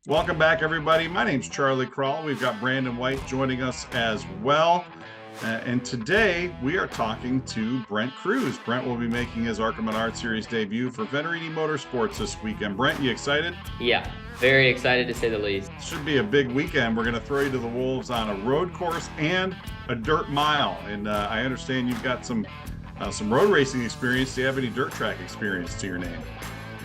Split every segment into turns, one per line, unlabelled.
Welcome back, everybody. My name's Charlie Krall. We've got Brandon White joining us as well. And today we are talking to Brent Crews. Brent will be making his ARCA Menards Series debut for Venturini Motorsports this weekend. Brent, you excited?
Yeah, very excited to say the least.
Should be a big weekend. We're going to throw you to the wolves on a road course and a dirt mile. And I understand you've got some road racing experience. Do you have any dirt track experience to your name?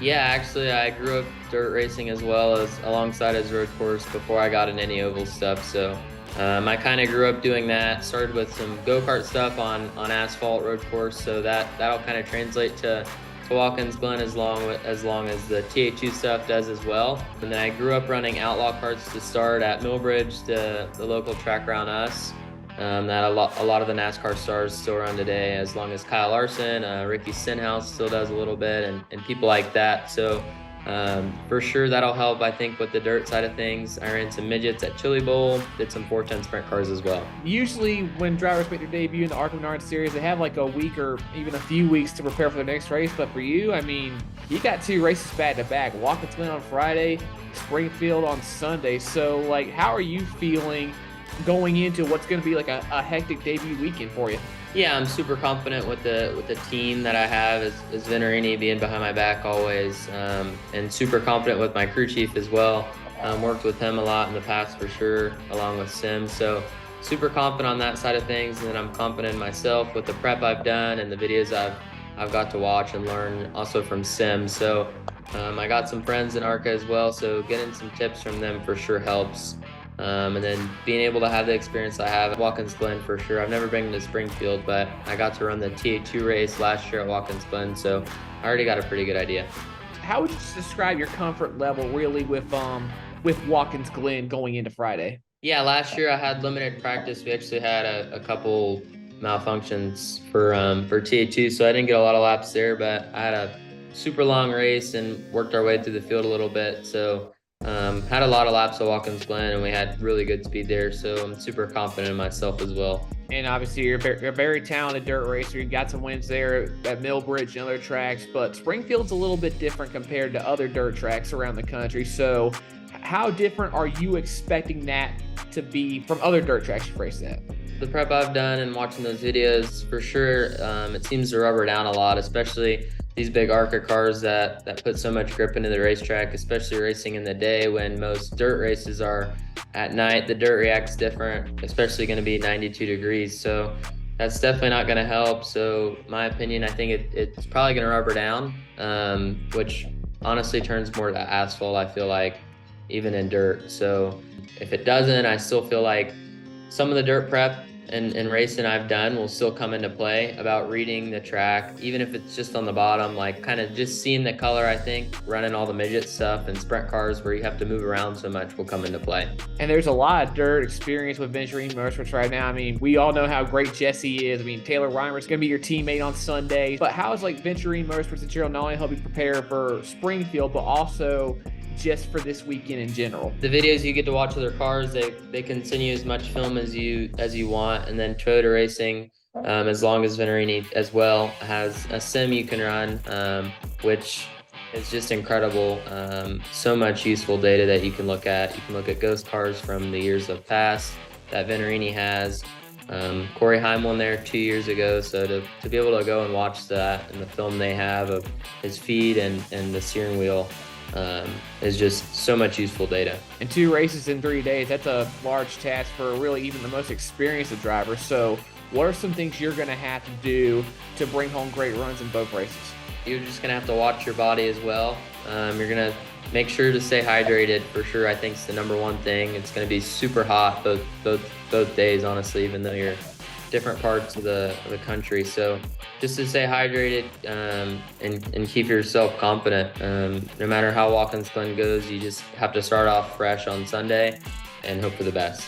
Yeah, actually, I grew up dirt racing as well as alongside his road course before I got into any oval stuff. So I kind of grew up doing that. Started with some go-kart stuff on asphalt road course. So that'll kind of translate to Watkins Glen as long as the THU stuff does as well. And then I grew up running outlaw karts to start at Millbridge, the local track around us. That a lot of the NASCAR stars still run today, as long as Kyle Larson, Ricky Stenhouse still does a little bit, and people like that. So for sure that'll help, I think, with the dirt side of things. I ran some midgets at Chili Bowl, did some 410 sprint cars as well.
Usually when drivers make their debut in the ARCA Menards Series, they have like a week or even a few weeks to prepare for the next race. But for you, I mean, you got two races back to back, Watkins Glen on Friday, Springfield on Sunday. So like, how are you feeling going into what's going to be like a hectic debut weekend for you?
Yeah, I'm super confident with the team that I have as Venturini being behind my back always, and super confident with my crew chief as well. Worked with him a lot in the past for sure, along with Sim. So super confident on that side of things, and then I'm confident in myself with the prep I've done and the videos I've got to watch and learn also from Sim. So I got some friends in ARCA as well, so getting some tips from them for sure helps. And then being able to have the experience I have at Watkins Glen for sure. I've never been to Springfield, but I got to run the TA2 race last year at Watkins Glen, so I already got a pretty good idea.
How would you describe your comfort level really with Watkins Glen going into Friday?
Yeah, last year I had limited practice. We actually had a couple malfunctions for TA2, so I didn't get a lot of laps there, but I had a super long race and worked our way through the field a little bit. So had a lot of laps at Watkins Glen, and we had really good speed there, so I'm super confident in myself as well.
And obviously you're a very talented dirt racer. You've got some wins there at Millbridge and other tracks, but Springfield's a little bit different compared to other dirt tracks around the country. So how different are you expecting that to be from other dirt tracks you've raced at?
The prep I've done and watching those videos, for sure, it seems to rubber down a lot, especially these big ARCA cars that put so much grip into the racetrack, especially racing in the day when most dirt races are at night. The dirt reacts different, especially going to be 92 degrees. So that's definitely not going to help. So my opinion, I think it's probably going to rubber down, which honestly turns more to asphalt, I feel like, even in dirt. So if it doesn't, I still feel like some of the dirt prep and racing I've done will still come into play about reading the track, even if it's just on the bottom, like kind of just seeing the color. I think running all the midget stuff and sprint cars where you have to move around so much will come into play.
And there's a lot of dirt experience with Venturini Motorsports right now. I mean, we all know how great Jesse is. I mean, Taylor Reimer's going to be your teammate on Sunday. But how is like Venturini Motorsports material not only help you prepare for Springfield, but also just for this weekend in general?
The videos you get to watch of their cars, they continue as much film as you want, and then Toyota Racing, as long as Venturini as well, has a sim you can run, which is just incredible. So much useful data that you can look at. You can look at ghost cars from the years of past that Venturini has. Corey Heim won there 2 years ago, so to be able to go and watch that and the film they have of his feed and the steering wheel is just so much useful data.
And 2 races in 3 days, that's a large task for really even the most experienced of drivers. So what are some things you're going to have to do to bring home great runs in both races?
You're just going to have to watch your body as well. You're going to make sure to stay hydrated for sure. I think it's the number one thing. It's going to be super hot both days, honestly, even though you're different parts of the country. So just to stay hydrated and keep yourself confident. No matter how Watkins Glen goes, you just have to start off fresh on Sunday and hope for the best.